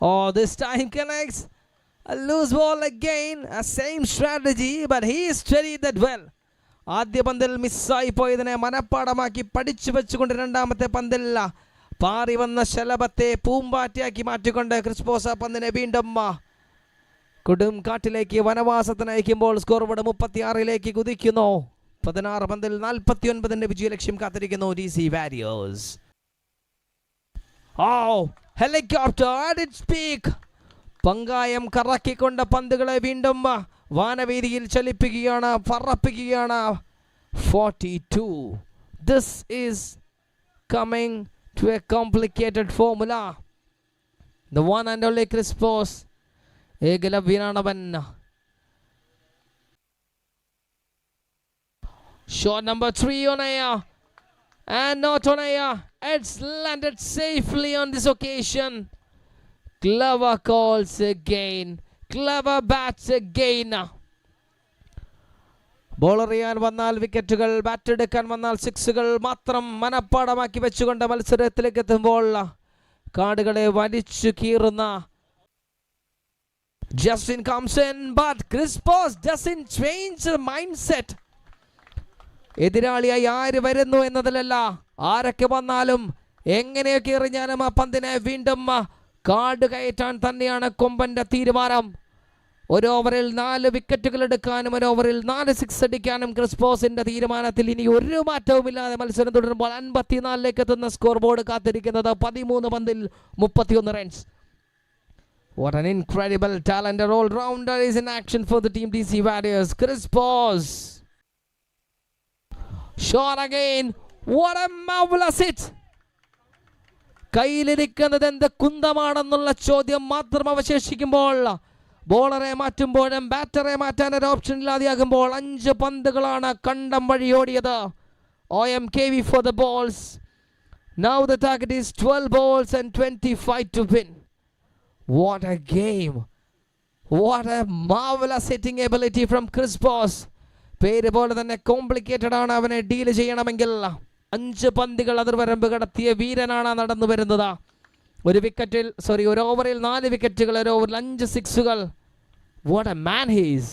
Oh, this time connects. A loose ball again. A same strategy, but he studied that well. ആദ്യ പന്തിൽ മിസ്സായി പോയതിനെ മനപ്പാടമാക്കി പഠിച്ചു വെച്ചുകൊണ്ട് രണ്ടാമത്തെ പന്തിൽ പാറി വന്ന ശലഭത്തെ പൂമ്പാറ്റയാക്കി മാറ്റിക്കൊണ്ട് ക്രിസ്പോസ് ആ പന്തിനെ വീണ്ടും കൊടും കാട്ടിലേക്ക് വനവാസത്തിന് അയക്കുമ്പോൾ സ്കോർ ബോർഡ് 36 കുതിക്കുന്നു. 16 പന്തിൽ 49 വിജയലക്ഷ്യം കാത്തിരിക്കുന്നു DC Warriors. Helicopter at its peak. പങ്കായം കറക്കിക്കൊണ്ട പന്തുകളെ വീണ്ടും വാനവേദിയിൽ ചലിപ്പിക്കുകയാണ്, പറപ്പിക്കുകയാണ്. 42. This is coming to a complicated formula. The one and only Crispos ഏകലവ്യനാണവൻ. Shot number 3 on air and not on air. It's landed safely on this occasion. Clever calls again. Clever bats again. Bowler ചെയ്യാൻ വന്നാൽ വിക്കറ്റുകൾ, bat എടുക്കാൻ വന്നാൽ സിക്സുകൾ മാത്രം മനപ്പാടമാക്കി വെച്ചുകൊണ്ട് മത്സരത്തിലേക്ക് എത്തുമ്പോൾ കാർഡുകളെ വലിച്ചു കീറുന്ന Justin comes in, but Crispos doesn't change the mindset. എതിരാളിയായി ആര് വരുന്നു എന്നതിലല്ല, ആരൊക്കെ വന്നാലും എങ്ങനെയൊക്കെ എറിഞ്ഞാലും ആ പന്തിനെ വീണ്ടും കാർഡ് കയറ്റാൻ തന്നെയാണ് കൊമ്പന്റെ തീരുമാനം. ഒരു ഓവറിൽ 4 വിക്കറ്റുകൾ എടുക്കാനും ഒരു ഓവറിൽ 4 സിക്സ് അടിക്കാനും ക്രിസ്പോസിന്റെ തീരുമാനത്തിൽ ഇനി ഒരു മാറ്റവുമില്ലാതെ മത്സരം തുടരുമ്പോൾ 54 എത്തുന്ന സ്കോർ ബോർഡ് കാത്തിരിക്കുന്നത് 13 പന്തിൽ 31 runs. What an incredible talented all-rounder is in action for the team DC Warriors. Crispos. Shot again. What a marvelous hit. കയ്യിലിരിക്കുന്നത് എന്ത് കുന്തമാണെന്നുള്ള ചോദ്യം മാത്രം അവശേഷിക്കുമ്പോൾ ബോളറെ മാറ്റുമ്പോഴും ബാറ്ററെ മാറ്റാൻ ഒരു ഓപ്ഷൻ ഇല്ലാതെയാകുമ്പോൾ 5 പന്തുകളാണ് കണ്ടം വഴി ഓടിയത്. OMKV for the balls. Now the target is 12 balls and 25 to win. What a game. What a marvelous hitting ability from Crispos. പേര് പോലെ തന്നെ കോംപ്ലിക്കേറ്റഡ് ആണ് അവനെ ഡീൽ ചെയ്യണമെങ്കിൽ. 5 പന്തുകൾ അതിർവരമ്പ് കടത്തിയ വീരനാണ് നടന്നു വരുന്നത്. ഒരു ഓവറിൽ 4 വിക്കറ്റുകൾ, ഒരു ഓവറിൽ 5 സിക്സുകൾ. What a man he is.